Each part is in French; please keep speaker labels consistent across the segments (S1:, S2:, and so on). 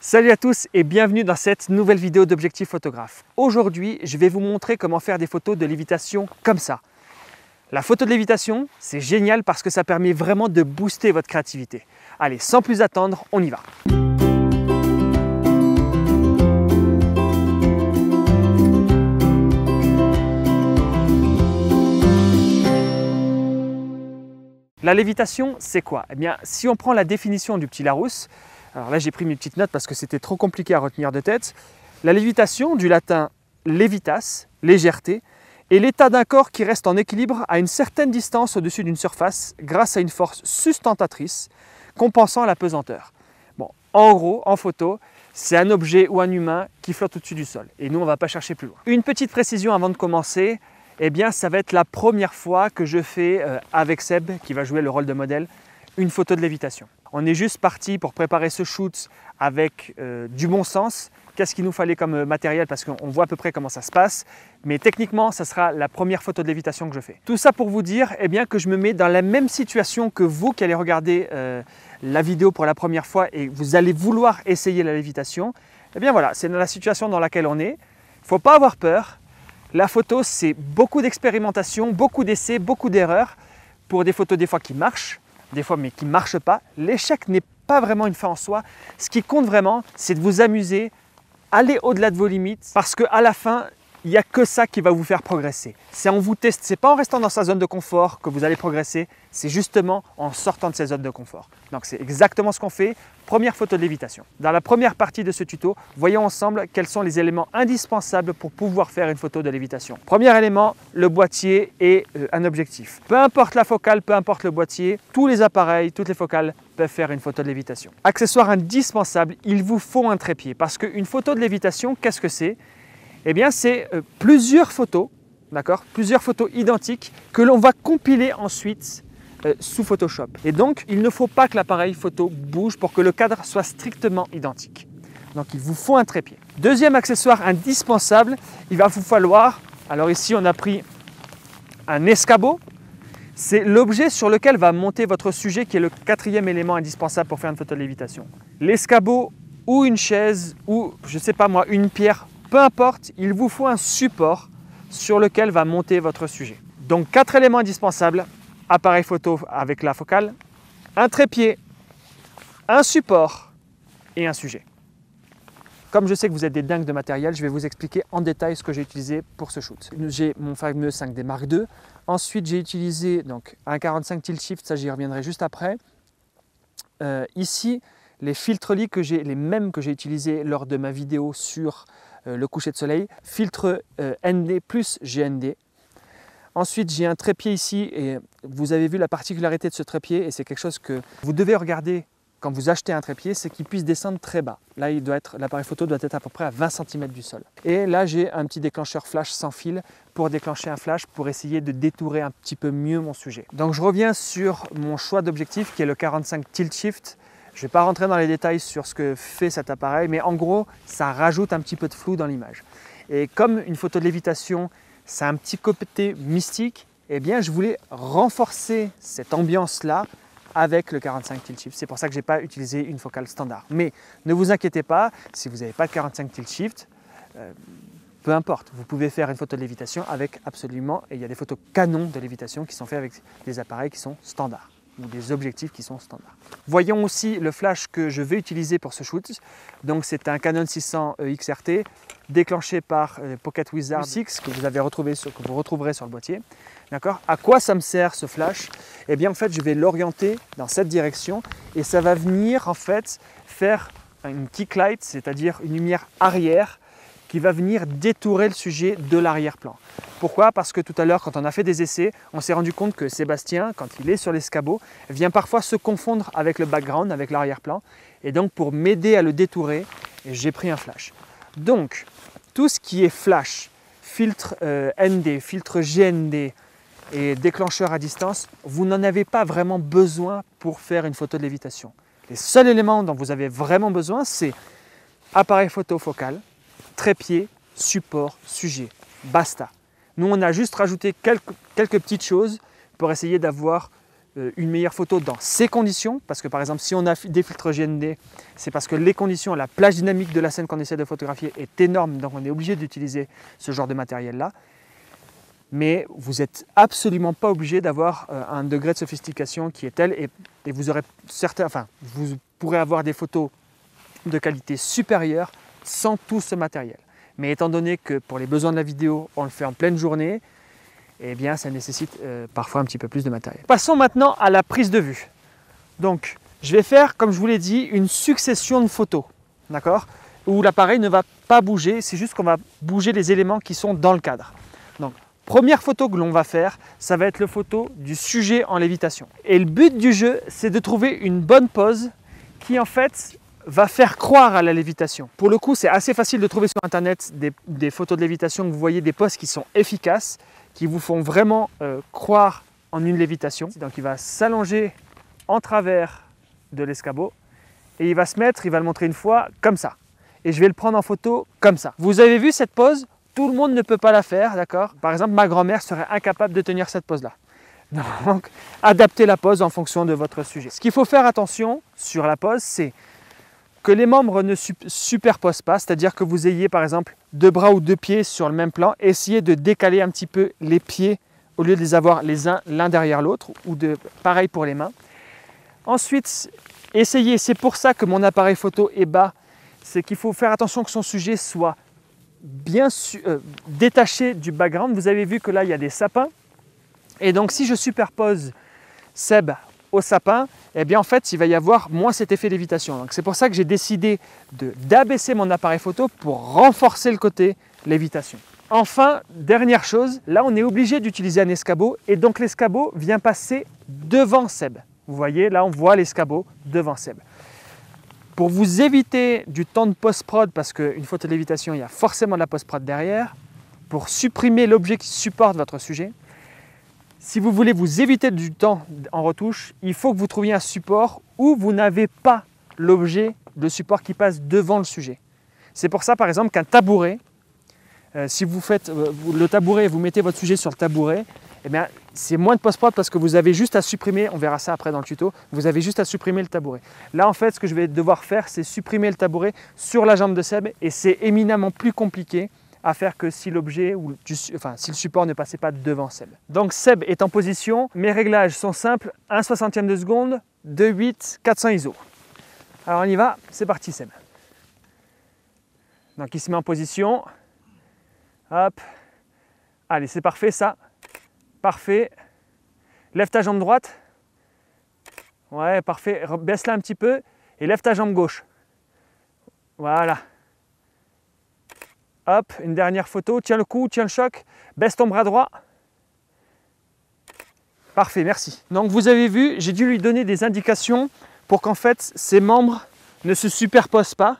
S1: Salut à tous et bienvenue dans cette nouvelle vidéo d'Objectif Photographe. Aujourd'hui, je vais vous montrer comment faire des photos de lévitation comme ça. La photo de lévitation, c'est génial parce que ça permet vraiment de booster votre créativité. Allez, sans plus attendre, on y va. La lévitation, c'est quoi? Eh bien, si on prend la définition du petit Larousse, alors là j'ai pris mes petites notes parce que c'était trop compliqué à retenir de tête. La lévitation, du latin levitas, légèreté, est l'état d'un corps qui reste en équilibre à une certaine distance au-dessus d'une surface grâce à une force sustentatrice compensant la pesanteur. Bon, en gros, en photo, c'est un objet ou un humain qui flotte au-dessus du sol. Et nous, on ne va pas chercher plus loin. Une petite précision avant de commencer, eh bien, ça va être la première fois que je fais avec Seb, qui va jouer le rôle de modèle, une photo de lévitation. On est juste parti pour préparer ce shoot avec du bon sens. Qu'est-ce qu'il nous fallait comme matériel parce qu'on voit à peu près comment ça se passe. Mais techniquement, ça sera la première photo de lévitation que je fais. Tout ça pour vous dire eh bien, que je me mets dans la même situation que vous qui allez regarder la vidéo pour la première fois et vous allez vouloir essayer la lévitation. Eh bien voilà, c'est dans la situation dans laquelle on est. Il ne faut pas avoir peur. La photo, c'est beaucoup d'expérimentation, beaucoup d'essais, beaucoup d'erreurs pour des photos des fois qui marchent, des fois mais qui ne marchent pas. L'échec n'est pas vraiment une fin en soi. Ce qui compte vraiment, c'est de vous amuser, aller au-delà de vos limites parce qu'à la fin, il n'y a que ça qui va vous faire progresser. C'est en vous testant, c'est pas en restant dans sa zone de confort que vous allez progresser, c'est justement en sortant de ces zones de confort. Donc c'est exactement ce qu'on fait. Première photo de lévitation. Dans la première partie de ce tuto, voyons ensemble quels sont les éléments indispensables pour pouvoir faire une photo de lévitation. Premier élément, le boîtier et un objectif. Peu importe la focale, peu importe le boîtier, tous les appareils, toutes les focales peuvent faire une photo de lévitation. Accessoire indispensable, il vous faut un trépied parce qu'une photo de lévitation, qu'est-ce que c'est? Eh bien, c'est plusieurs photos, d'accord, plusieurs photos identiques que l'on va compiler ensuite sous Photoshop. Et donc, il ne faut pas que l'appareil photo bouge pour que le cadre soit strictement identique. Donc, il vous faut un trépied. Deuxième accessoire indispensable, il va vous falloir, alors ici on a pris un escabeau, c'est l'objet sur lequel va monter votre sujet qui est le quatrième élément indispensable pour faire une photo de lévitation. L'escabeau ou une chaise ou, je ne sais pas moi, une pierre, peu importe, il vous faut un support sur lequel va monter votre sujet. Donc, 4 éléments indispensables. Appareil photo avec la focale, un trépied, un support et un sujet. Comme je sais que vous êtes des dingues de matériel, je vais vous expliquer en détail ce que j'ai utilisé pour ce shoot. J'ai mon fameux 5D Mark II. Ensuite, j'ai utilisé donc, un 45 tilt shift, ça j'y reviendrai juste après. Ici, les filtres lits les mêmes que j'ai utilisés lors de ma vidéo sur le coucher de soleil, filtre ND plus GND. Ensuite, j'ai un trépied ici et vous avez vu la particularité de ce trépied et c'est quelque chose que vous devez regarder quand vous achetez un trépied, c'est qu'il puisse descendre très bas. Là, l'appareil photo doit être à peu près à 20 cm du sol. Et là, j'ai un petit déclencheur flash sans fil pour déclencher un flash pour essayer de détourer un petit peu mieux mon sujet. Donc, je reviens sur mon choix d'objectif qui est le 45 tilt shift. Je ne vais pas rentrer dans les détails sur ce que fait cet appareil, mais en gros, ça rajoute un petit peu de flou dans l'image. Et comme une photo de lévitation, c'est un petit côté mystique, eh bien je voulais renforcer cette ambiance-là avec le 45 tilt shift. C'est pour ça que je n'ai pas utilisé une focale standard. Mais ne vous inquiétez pas, si vous n'avez pas de 45 tilt shift, peu importe, vous pouvez faire une photo de lévitation avec absolument, et il y a des photos canons de lévitation qui sont faites avec des appareils qui sont standards ou des objectifs qui sont standards. Voyons aussi le flash que je vais utiliser pour ce shoot. Donc c'est un Canon 600 XRT déclenché par Pocket Wizard 6 que vous retrouverez sur le boîtier. D'accord? À quoi ça me sert ce flash? Eh bien en fait je vais l'orienter dans cette direction et ça va venir en fait faire une kick light, c'est-à-dire une lumière arrière qui va venir détourer le sujet de l'arrière-plan. Pourquoi? Parce que tout à l'heure, quand on a fait des essais, on s'est rendu compte que Sébastien, quand il est sur l'escabeau, vient parfois se confondre avec le background, avec l'arrière-plan. Et donc, pour m'aider à le détourer, j'ai pris un flash. Donc, tout ce qui est flash, filtre ND, filtre GND et déclencheur à distance, vous n'en avez pas vraiment besoin pour faire une photo de lévitation. Les seuls éléments dont vous avez vraiment besoin, c'est appareil photo focal, trépied, support, sujet. Basta. Nous, on a juste rajouté quelques petites choses pour essayer d'avoir une meilleure photo dans ces conditions, parce que par exemple si on a des filtres GND, c'est parce que les conditions, la plage dynamique de la scène qu'on essaie de photographier est énorme, donc on est obligé d'utiliser ce genre de matériel-là. Mais vous n'êtes absolument pas obligé d'avoir un degré de sophistication qui est tel, et vous aurez vous pourrez avoir des photos de qualité supérieure sans tout ce matériel. Mais étant donné que pour les besoins de la vidéo, on le fait en pleine journée, eh bien ça nécessite parfois un petit peu plus de matériel. Passons maintenant à la prise de vue. Donc je vais faire, comme je vous l'ai dit, une succession de photos, d'accord, où l'appareil ne va pas bouger, c'est juste qu'on va bouger les éléments qui sont dans le cadre. Donc première photo que l'on va faire, ça va être la photo du sujet en lévitation. Et le but du jeu, c'est de trouver une bonne pose qui en fait va faire croire à la lévitation. Pour le coup, c'est assez facile de trouver sur internet des photos de lévitation que vous voyez, des poses qui sont efficaces, qui vous font vraiment croire en une lévitation. Donc il va s'allonger en travers de l'escabeau et il va se mettre, il va le montrer une fois comme ça. Et je vais le prendre en photo comme ça. Vous avez vu cette pose? Tout le monde ne peut pas la faire, d'accord? Par exemple, ma grand-mère serait incapable de tenir cette pose-là. Donc, adaptez la pose en fonction de votre sujet. Ce qu'il faut faire attention sur la pose, c'est que les membres ne superposent pas, c'est-à-dire que vous ayez par exemple 2 bras ou 2 pieds sur le même plan. Essayez de décaler un petit peu les pieds au lieu de les avoir les uns l'un derrière l'autre, ou pareil pour les mains. Ensuite, essayez, c'est pour ça que mon appareil photo est bas, c'est qu'il faut faire attention que son sujet soit bien détaché du background. Vous avez vu que là il y a des sapins, et donc si je superpose Seb au sapin, eh bien en fait il va y avoir moins cet effet lévitation. Donc c'est pour ça que j'ai décidé d'abaisser mon appareil photo pour renforcer le côté lévitation. Enfin, dernière chose, là on est obligé d'utiliser un escabeau, et donc l'escabeau vient passer devant Seb. Vous voyez, là on voit l'escabeau devant Seb. Pour vous éviter du temps de post-prod, parce qu'une photo de lévitation, il y a forcément de la post-prod derrière, pour supprimer l'objet qui supporte votre sujet, si vous voulez vous éviter du temps en retouche, il faut que vous trouviez un support où vous n'avez pas l'objet, le support qui passe devant le sujet. C'est pour ça par exemple qu'un tabouret, si vous faites le tabouret et vous mettez votre sujet sur le tabouret, eh bien, c'est moins de post-prod parce que vous avez juste à supprimer, on verra ça après dans le tuto, vous avez juste à supprimer le tabouret. Là en fait ce que je vais devoir faire, c'est supprimer le tabouret sur la jambe de Seb, et c'est éminemment plus compliqué à faire que si l'objet ou si le support ne passait pas devant Seb. Donc Seb est en position, mes réglages sont simples, 1/60 de seconde, 2.8, 400 ISO. Alors on y va, c'est parti Seb. Donc il se met en position, hop, allez c'est parfait ça, parfait. Lève ta jambe droite, ouais parfait, baisse-la un petit peu et lève ta jambe gauche. Voilà. Hop, une dernière photo, tiens le coup, tiens le choc, baisse ton bras droit. Parfait, merci. Donc vous avez vu, j'ai dû lui donner des indications pour qu'en fait ses membres ne se superposent pas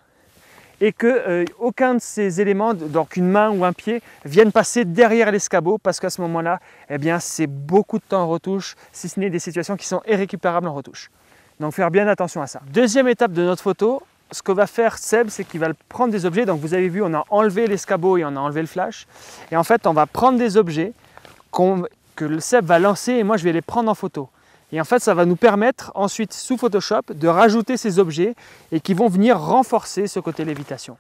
S1: et que aucun de ces éléments, donc une main ou un pied, viennent passer derrière l'escabeau, parce qu'à ce moment-là, eh bien c'est beaucoup de temps en retouche, si ce n'est des situations qui sont irrécupérables en retouche. Donc faire bien attention à ça. Deuxième étape de notre photo, ce que va faire Seb, c'est qu'il va prendre des objets. Donc vous avez vu, on a enlevé l'escabeau et on a enlevé le flash. Et en fait, on va prendre des objets que le Seb va lancer et moi je vais les prendre en photo. Et en fait, ça va nous permettre ensuite, sous Photoshop, de rajouter ces objets et qui vont venir renforcer ce côté lévitation.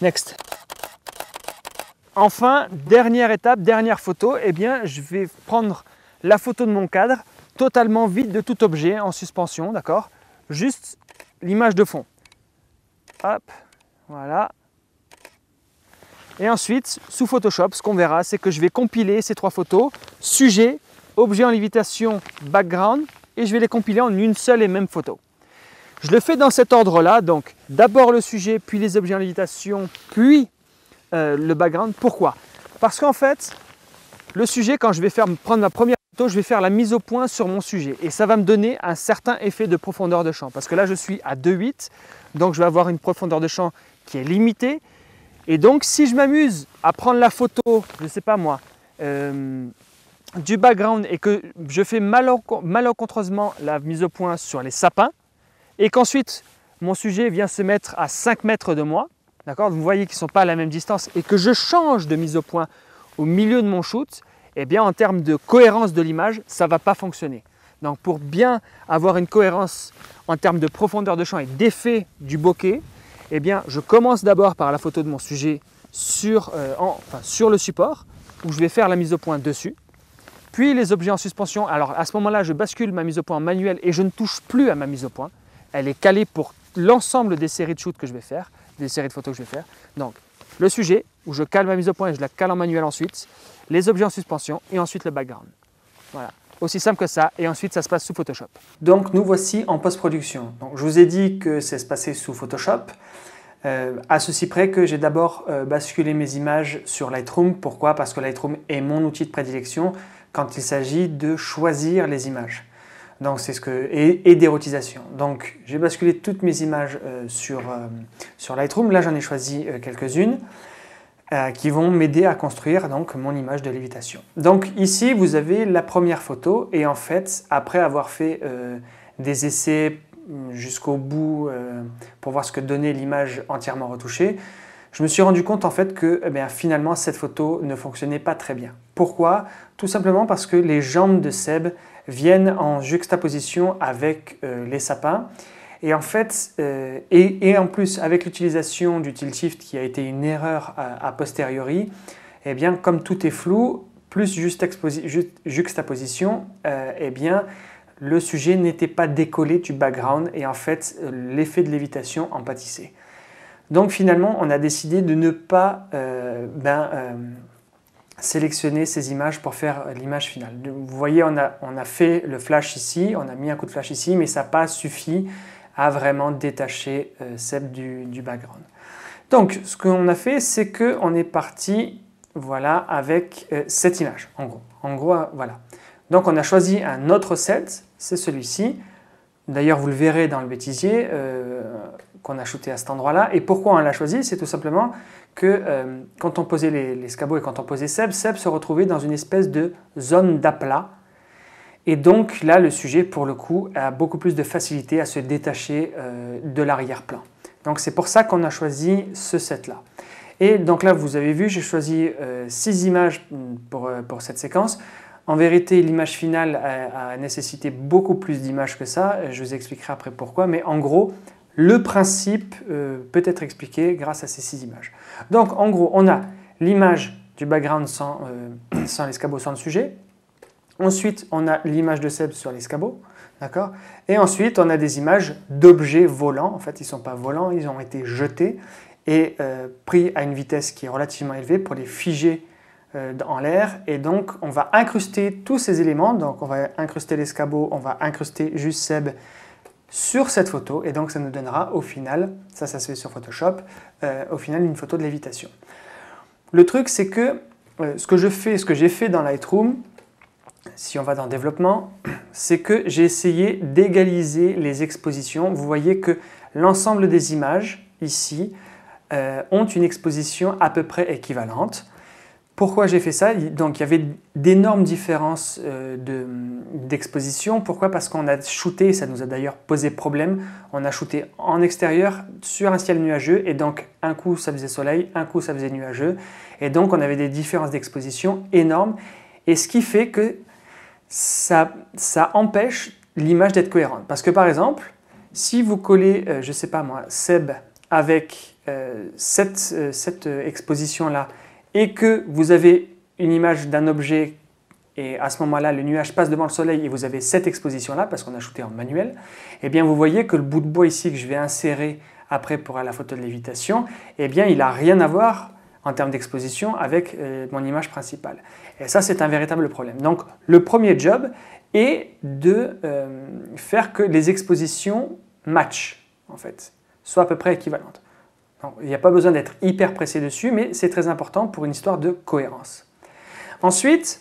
S1: Next. Enfin, dernière étape, dernière photo, eh bien, je vais prendre la photo de mon cadre, totalement vide de tout objet en suspension, d'accord? Juste l'image de fond. Hop, voilà. Et ensuite, sous Photoshop, ce qu'on verra, c'est que je vais compiler ces 3 photos, sujet, objet en lévitation, background, et je vais les compiler en une seule et même photo. Je le fais dans cet ordre-là, donc d'abord le sujet, puis les objets en lévitation, puis le background. Pourquoi? Parce qu'en fait, le sujet, quand je vais prendre ma première photo, je vais faire la mise au point sur mon sujet. Et ça va me donner un certain effet de profondeur de champ. Parce que là, je suis à 2.8, donc je vais avoir une profondeur de champ qui est limitée. Et donc, si je m'amuse à prendre la photo, je ne sais pas moi, du background et que je fais malencontreusement la mise au point sur les sapins, et qu'ensuite, mon sujet vient se mettre à 5 mètres de moi, d'accord, vous voyez qu'ils ne sont pas à la même distance, et que je change de mise au point au milieu de mon shoot, eh bien en termes de cohérence de l'image, ça ne va pas fonctionner. Donc pour bien avoir une cohérence en termes de profondeur de champ et d'effet du bokeh, eh bien je commence d'abord par la photo de mon sujet sur le support, où je vais faire la mise au point dessus. Puis les objets en suspension, alors à ce moment-là, je bascule ma mise au point manuelle et je ne touche plus à ma mise au point. Elle est calée pour l'ensemble des séries de shoots que je vais faire, des séries de photos que je vais faire. Donc le sujet, où je cale ma mise au point et je la cale en manuel ensuite, les objets en suspension et ensuite le background. Voilà, aussi simple que ça, et ensuite ça se passe sous Photoshop. Donc nous voici en post-production. Je vous ai dit que ça se passait sous Photoshop, à ceci près que j'ai d'abord basculé mes images sur Lightroom. Pourquoi? Parce que Lightroom est mon outil de prédilection quand il s'agit de choisir les images. Donc c'est et d'érotisation. Donc j'ai basculé toutes mes images sur Lightroom. Là j'en ai choisi quelques-unes qui vont m'aider à construire donc mon image de lévitation. Donc ici vous avez la première photo, et en fait après avoir fait des essais jusqu'au bout pour voir ce que donnait l'image entièrement retouchée, je me suis rendu compte en fait que finalement cette photo ne fonctionnait pas très bien. Pourquoi? Tout simplement parce que les jambes de Seb viennent en juxtaposition avec les sapins. Et en fait, et en plus avec l'utilisation du tilt shift qui a été une erreur a posteriori, eh bien comme tout est flou, plus juxtaposition, eh bien le sujet n'était pas décollé du background et en fait l'effet de lévitation en pâtissait. Donc finalement on a décidé de ne pas sélectionner ces images pour faire l'image finale. Vous voyez, on a fait le flash ici, on a mis un coup de flash ici, mais ça n'a pas suffi à vraiment détacher Seb du background. Donc ce qu'on a fait, c'est qu'on est parti voilà, avec cette image, en gros. Voilà. Donc on a choisi un autre set, c'est celui-ci. D'ailleurs vous le verrez dans le bêtisier qu'on a shooté à cet endroit-là. Et pourquoi on l'a choisi? C'est tout simplement que quand on posait les scabots et quand on posait Seb se retrouvait dans une espèce de zone d'aplat. Et donc là, le sujet, pour le coup, a beaucoup plus de facilité à se détacher de l'arrière-plan. Donc c'est pour ça qu'on a choisi ce set-là. Et donc là, vous avez vu, j'ai choisi 6 images pour cette séquence. En vérité, l'image finale a nécessité beaucoup plus d'images que ça. Je vous expliquerai après pourquoi. Mais en gros, le principe peut être expliqué grâce à ces 6 images. Donc en gros, on a l'image du background sans l'escabeau, sans le sujet. Ensuite, on a l'image de Seb sur l'escabeau, d'accord? Et ensuite, on a des images d'objets volants. En fait, ils ne sont pas volants, ils ont été jetés et pris à une vitesse qui est relativement élevée pour les figer en l'air. Et donc, on va incruster tous ces éléments. Donc, on va incruster l'escabeau, on va incruster juste Seb sur cette photo. Et donc, ça nous donnera au final, ça se fait sur Photoshop, au final, une photo de lévitation. Le truc, c'est que ce que j'ai fait dans Lightroom, si on va dans développement, c'est que j'ai essayé d'égaliser les expositions. Vous voyez que l'ensemble des images ici ont une exposition à peu près équivalente. Pourquoi j'ai fait ça? Donc il y avait d'énormes différences d'exposition. Pourquoi? Parce qu'on a shooté, ça nous a d'ailleurs posé problème, on a shooté en extérieur sur un ciel nuageux et donc un coup ça faisait soleil, un coup ça faisait nuageux et donc on avait des différences d'exposition énormes et ce qui fait que ça empêche l'image d'être cohérente. Parce que par exemple, si vous collez, je ne sais pas moi, Seb avec cette exposition-là et que vous avez une image d'un objet et à ce moment-là, le nuage passe devant le soleil et vous avez cette exposition-là parce qu'on a shooté en manuel, eh bien vous voyez que le bout de bois ici que je vais insérer après pour la photo de lévitation, eh bien il n'a rien à voir en termes d'exposition avec mon image principale. Et ça, c'est un véritable problème. Donc, le premier job est de faire que les expositions matchent, en fait, soient à peu près équivalentes. Donc, il n'y a pas besoin d'être hyper pressé dessus, mais c'est très important pour une histoire de cohérence. Ensuite,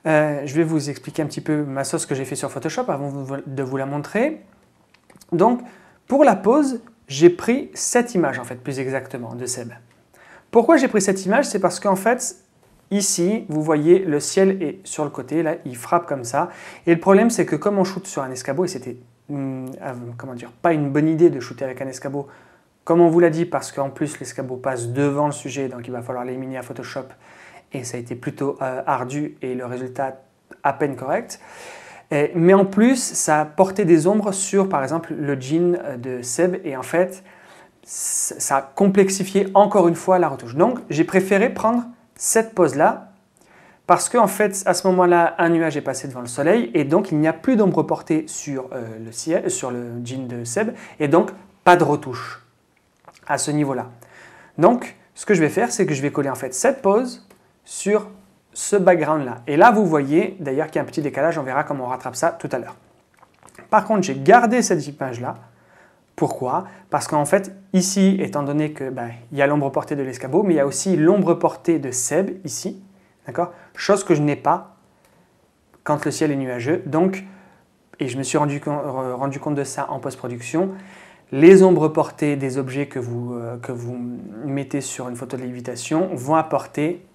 S1: je vais vous expliquer un petit peu ma sauce que j'ai fait sur Photoshop avant de vous la montrer. Donc, pour la pose, j'ai pris cette image, en fait, plus exactement, de Seb. Pourquoi j'ai pris cette image? C'est parce qu'en fait, ici, vous voyez, le ciel est sur le côté, là, il frappe comme ça. Et le problème, c'est que comme on shoot sur un escabeau, et c'était, pas une bonne idée de shooter avec un escabeau, comme on vous l'a dit, parce qu'en plus, l'escabeau passe devant le sujet, donc il va falloir l'éliminer à Photoshop. et ça a été plutôt ardu et le résultat à peine correct. Mais en plus, ça a porté des ombres sur, par exemple, le jean de Seb, et en fait, ça a complexifié encore une fois la retouche. Donc, j'ai préféré prendre cette pose-là, parce qu'en fait, à ce moment-là, un nuage est passé devant le soleil, et donc il n'y a plus d'ombre portée sur le ciel, sur le jean de Seb, et donc pas de retouche à ce niveau-là. Donc, ce que je vais faire, c'est que je vais coller en fait cette pose sur ce background-là. Et là, vous voyez d'ailleurs qu'il y a un petit décalage, on verra comment on rattrape ça tout à l'heure. Par contre, j'ai gardé cette image-là. Pourquoi? Parce qu'en fait, ici, étant donné que il y a l'ombre portée de l'escabeau, mais il y a aussi l'ombre portée de Seb, ici, d'accord? Chose que je n'ai pas quand le ciel est nuageux. Donc, et je me suis rendu compte de ça en post-production, les ombres portées des objets que vous mettez sur une photo de lévitation vont apporter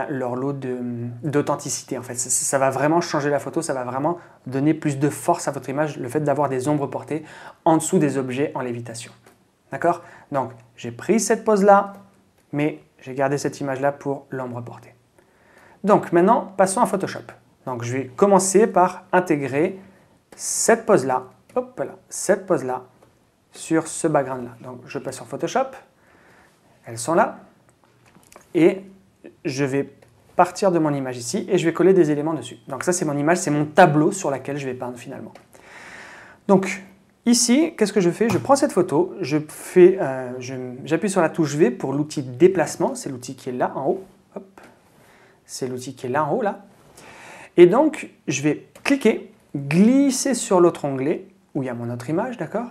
S1: leur lot d'authenticité. En fait, ça va vraiment changer la photo, ça va vraiment donner plus de force à votre image, le fait d'avoir des ombres portées en dessous des objets en lévitation. D'accord? Donc, j'ai pris cette pose-là, mais j'ai gardé cette image-là pour l'ombre portée. Donc, maintenant, passons à Photoshop. Donc, je vais commencer par intégrer cette pose-là, hop là, cette pose-là, sur ce background-là. Donc, je passe sur Photoshop, elles sont là, et je vais partir de mon image ici, et je vais coller des éléments dessus. Donc ça, c'est mon image, c'est mon tableau sur lequel je vais peindre finalement. Donc, ici, qu'est-ce que je fais? Je prends cette photo, j'appuie sur la touche V pour l'outil déplacement, c'est l'outil qui est là en haut, hop, c'est l'outil qui est là en haut, là. Et donc, je vais cliquer, glisser sur l'autre onglet, où il y a mon autre image, d'accord?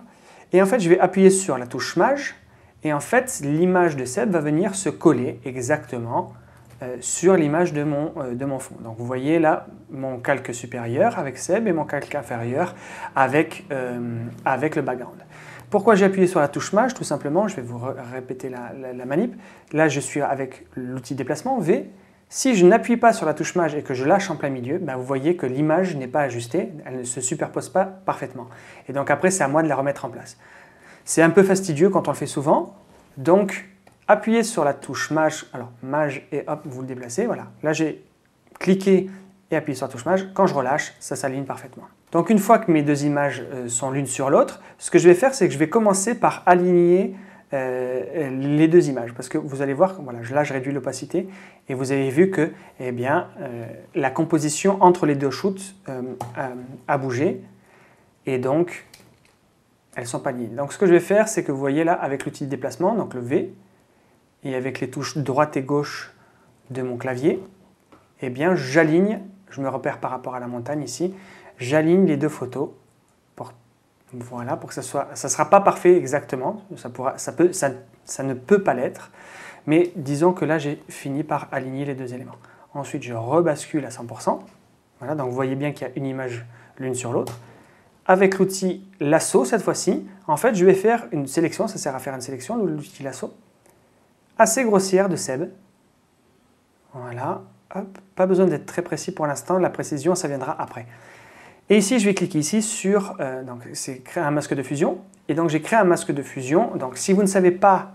S1: Et en fait, je vais appuyer sur la touche Maj, et en fait, l'image de Seb va venir se coller exactement sur l'image de mon fond. Donc, vous voyez là mon calque supérieur avec Seb et mon calque inférieur avec le background. Pourquoi j'ai appuyé sur la touche Maj? Tout simplement, je vais vous répéter la manip. Là, je suis avec l'outil déplacement V. Si je n'appuie pas sur la touche Maj et que je lâche en plein milieu, vous voyez que l'image n'est pas ajustée, elle ne se superpose pas parfaitement. Et donc après, c'est à moi de la remettre en place. C'est un peu fastidieux quand on le fait souvent, donc appuyez sur la touche Maj, alors Maj et hop, vous le déplacez, voilà. Là, j'ai cliqué et appuyé sur la touche Maj, quand je relâche, ça s'aligne parfaitement. Donc une fois que mes deux images sont l'une sur l'autre, ce que je vais faire, c'est que je vais commencer par aligner les deux images, parce que vous allez voir, voilà, là je réduis l'opacité et vous avez vu que la composition entre les deux shoots a bougé et donc elles sont pas alignées. Donc ce que je vais faire, c'est que vous voyez là avec l'outil de déplacement, donc le V, et avec les touches droite et gauche de mon clavier, j'aligne, je me repère par rapport à la montagne ici, j'aligne les deux photos. Voilà, pour que ça ne sera pas parfait exactement, ça ne peut pas l'être, mais disons que là j'ai fini par aligner les deux éléments. Ensuite je rebascule à 100%, voilà, donc vous voyez bien qu'il y a une image l'une sur l'autre. Avec l'outil lasso cette fois-ci, en fait je vais faire une sélection, ça sert à faire une sélection, l'outil lasso, assez grossière de Seb. Voilà, hop, pas besoin d'être très précis pour l'instant, la précision ça viendra après. Et ici, je vais cliquer ici sur, c'est créer un masque de fusion. Et donc, j'ai créé un masque de fusion. Donc, si vous ne savez pas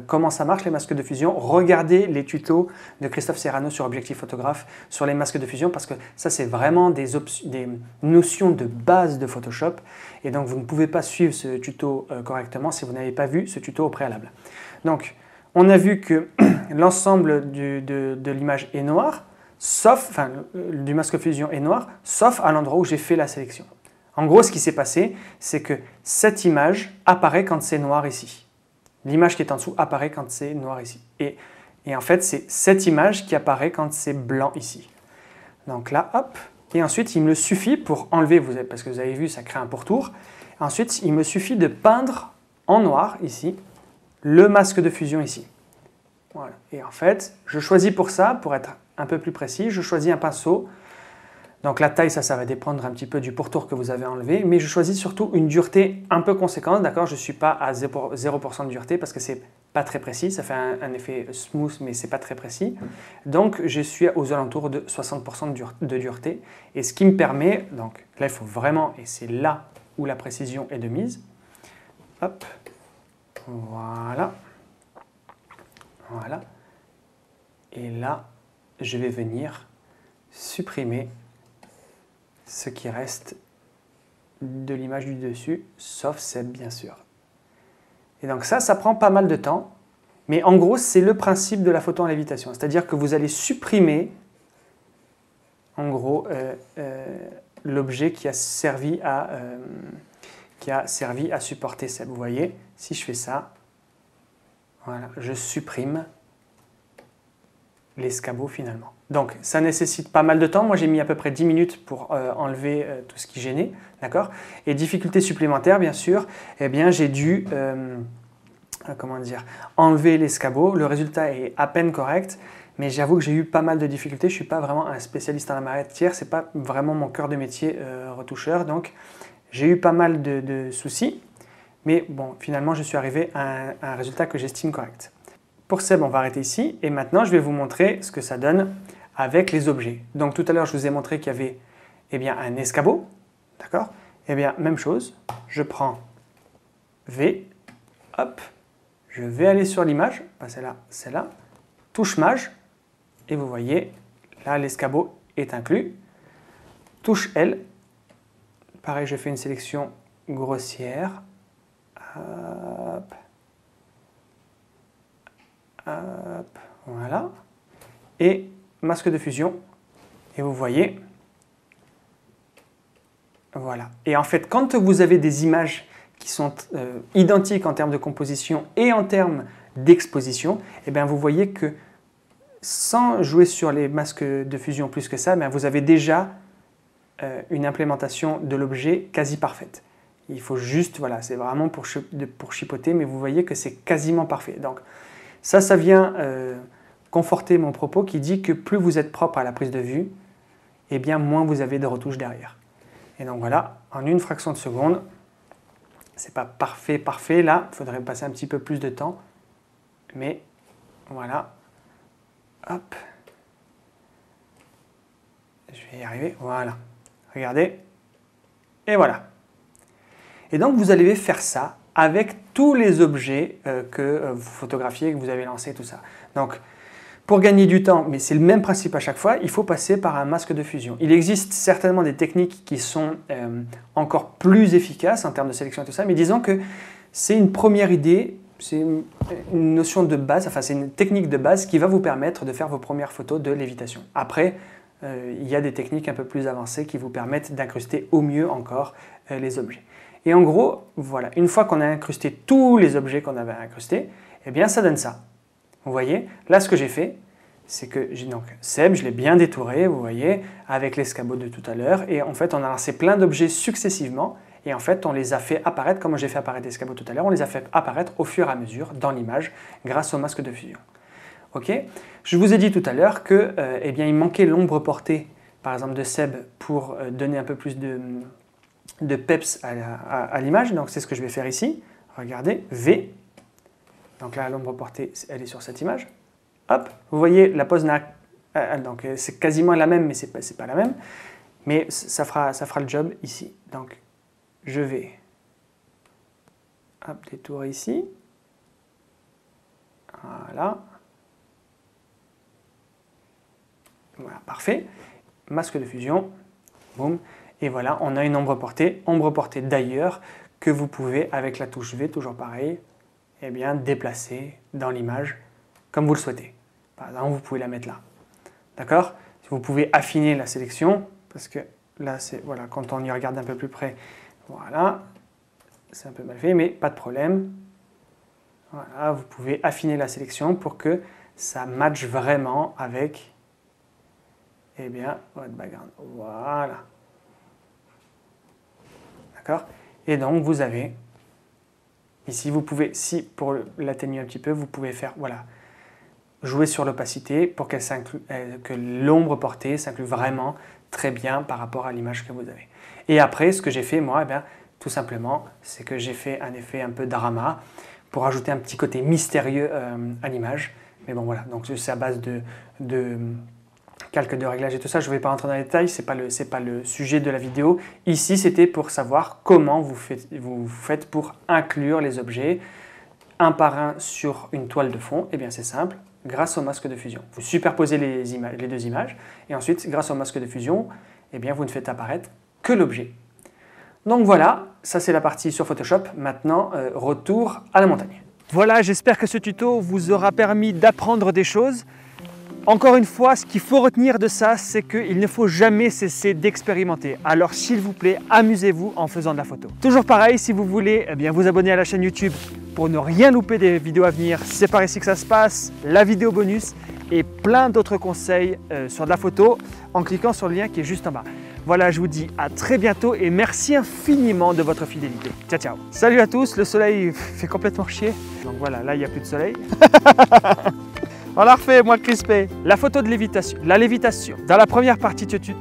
S1: comment ça marche, les masques de fusion, regardez les tutos de Christophe Serrano sur Objectif Photographe sur les masques de fusion, parce que ça, c'est vraiment des notions de base de Photoshop. Et donc, vous ne pouvez pas suivre ce tuto correctement si vous n'avez pas vu ce tuto au préalable. Donc, on a vu que l'ensemble de l'image est noir. Du masque fusion est noir, sauf à l'endroit où j'ai fait la sélection. En gros, ce qui s'est passé, c'est que cette image apparaît quand c'est noir ici. L'image qui est en dessous apparaît quand c'est noir ici. Et en fait, c'est cette image qui apparaît quand c'est blanc ici. Donc là, hop. Et ensuite, il me suffit pour enlever, parce que vous avez vu, ça crée un pourtour. Ensuite, il me suffit de peindre en noir ici, le masque de fusion ici. Voilà. Et en fait, je choisis pour ça, pour être un peu plus précis, je choisis un pinceau. Donc la taille, ça va dépendre un petit peu du pourtour que vous avez enlevé, mais je choisis surtout une dureté un peu conséquente, d'accord? Je ne suis pas à 0% de dureté parce que c'est pas très précis, ça fait un effet smooth, mais c'est pas très précis. Donc je suis aux alentours de 60% de dureté, et ce qui me permet, donc là il faut vraiment, et c'est là où la précision est de mise, hop, voilà, voilà, et là,
S2: je vais venir supprimer ce qui reste de l'image du dessus, sauf Seb bien sûr. Et donc ça prend pas mal de temps, mais en gros c'est le principe de la photo en lévitation, c'est-à-dire que vous allez supprimer en gros l'objet qui a servi à supporter Seb. Vous voyez, si je fais ça, voilà, je supprime l'escabeau finalement. Donc ça nécessite pas mal de temps. Moi j'ai mis à peu près 10 minutes pour enlever tout ce qui gênait, d'accord? Et difficulté supplémentaire bien sûr, eh bien j'ai dû comment dire, enlever l'escabeau. Le résultat est à peine correct, mais j'avoue que j'ai eu pas mal de difficultés. Je suis pas vraiment un spécialiste en la matière, c'est pas vraiment mon cœur de métier retoucheur, donc j'ai eu pas mal de soucis. Mais bon, finalement je suis arrivé à un résultat que j'estime correct. Pour Seb, on va arrêter ici et maintenant je vais vous montrer ce que ça donne avec les objets. Donc tout à l'heure, je vous ai montré qu'il y avait un escabeau, d'accord? Eh bien, même chose, je prends V, hop, je vais aller sur l'image, pas celle-là, touche mage, et vous voyez, là l'escabeau est inclus. Touche L, pareil, je fais une sélection grossière, hop. Hop, voilà, et masque de fusion, et vous voyez, voilà. Et en fait, quand vous avez des images qui sont identiques en termes de composition et en termes d'exposition, eh bien vous voyez que sans jouer sur les masques de fusion plus que ça, vous avez déjà une implémentation de l'objet quasi parfaite. Il faut juste, voilà, c'est vraiment pour chipoter, mais vous voyez que c'est quasiment parfait. Donc, ça vient conforter mon propos qui dit que plus vous êtes propre à la prise de vue, et bien moins vous avez de retouches derrière. Et donc voilà, en une fraction de seconde, c'est pas parfait, là, il faudrait passer un petit peu plus de temps, mais voilà, hop, je vais y arriver, voilà, regardez, et voilà. Et donc vous allez faire ça avec tous les objets que vous photographiez, que vous avez lancés, tout ça. Donc, pour gagner du temps, mais c'est le même principe à chaque fois, il faut passer par un masque de fusion. Il existe certainement des techniques qui sont encore plus efficaces en termes de sélection et tout ça, mais disons que c'est une première idée, c'est une notion de base, enfin c'est une technique de base qui va vous permettre de faire vos premières photos de lévitation. Après, il y a des techniques un peu plus avancées qui vous permettent d'incruster au mieux encore les objets. Et en gros, voilà, une fois qu'on a incrusté tous les objets qu'on avait incrustés, eh bien ça donne ça. Vous voyez, là ce que j'ai fait, c'est que j'ai donc Seb, je l'ai bien détouré, vous voyez, avec l'escabeau de tout à l'heure, et en fait on a lancé plein d'objets successivement, et en fait on les a fait apparaître, comme j'ai fait apparaître l'escabeau tout à l'heure, on les a fait apparaître au fur et à mesure dans l'image, grâce au masque de fusion. Ok, je vous ai dit tout à l'heure que, eh bien, il manquait l'ombre portée, par exemple de Seb, pour donner un peu plus de peps à l'image, donc c'est ce que je vais faire ici. Regardez, V, donc là l'ombre portée, elle est sur cette image. Hop, vous voyez, la pose donc c'est quasiment la même, mais c'est pas la même, mais ça fera le job ici. Donc je vais détourer ici, voilà, parfait, masque de fusion, boum. Et voilà, on a une ombre portée d'ailleurs que vous pouvez, avec la touche V, toujours pareil, eh bien, déplacer dans l'image comme vous le souhaitez. Par exemple, vous pouvez la mettre là. D'accord? Vous pouvez affiner la sélection, parce que là, voilà, quand on y regarde un peu plus près, voilà, c'est un peu mal fait, mais pas de problème. Voilà, vous pouvez affiner la sélection pour que ça matche vraiment avec, eh bien, votre background. Voilà. Et donc vous avez, ici vous pouvez, si pour l'atténuer un petit peu, vous pouvez faire, voilà, jouer sur l'opacité pour que l'ombre portée s'inclue vraiment très bien par rapport à l'image que vous avez. Et après, ce que j'ai fait moi, eh bien, tout simplement, c'est que j'ai fait un effet un peu drama pour ajouter un petit côté mystérieux à l'image. Mais bon voilà, donc c'est à base de calque de réglage et tout ça, je ne vais pas rentrer dans les détails, ce n'est pas le sujet de la vidéo. Ici, c'était pour savoir comment vous faites pour inclure les objets un par un sur une toile de fond. Eh bien, c'est simple, grâce au masque de fusion. Vous superposez les deux images et ensuite, grâce au masque de fusion, eh bien, vous ne faites apparaître que l'objet. Donc voilà, ça c'est la partie sur Photoshop. Maintenant, retour à la montagne. Voilà, j'espère que ce tuto vous aura permis d'apprendre des choses. Encore une fois, ce qu'il faut retenir de ça, c'est qu'il ne faut jamais cesser d'expérimenter. Alors s'il vous plaît, amusez-vous en faisant de la photo. Toujours pareil, si vous voulez vous abonner à la chaîne YouTube pour ne rien louper des vidéos à venir, c'est par ici que ça se passe, la vidéo bonus et plein d'autres conseils sur de la photo en cliquant sur le lien qui est juste en bas. Voilà, je vous dis à très bientôt et merci infiniment de votre fidélité. Ciao, ciao. Salut à tous, le soleil fait complètement chier. Donc voilà, là il n'y a plus de soleil. On la refait, moi crispé. La photo de lévitation. La lévitation. Dans la première partie de ce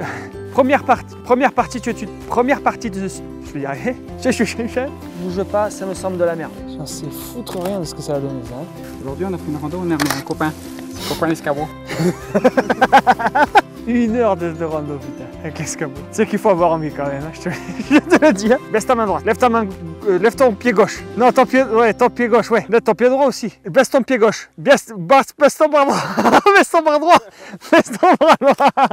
S2: première partie de ce... Je vais y arriver. Bouge pas, ça me semble de la merde. J'en sais foutre rien de ce que ça va donner ça.
S3: Aujourd'hui, on a fait une rando, on a un copain. C'est copain l'escabeau.
S2: 1 heure de rando, putain, avec l'escabeau. Tu sais qu'il faut avoir envie quand même, hein, je te le dis. Hein. Baisse ta main droite, lève ton pied gauche. Non, ton pied gauche, ouais. Lève ton pied droit aussi. Baisse ton pied gauche. Baisse ton bras droit. Baisse ton bras droit. Baisse ton bras droit.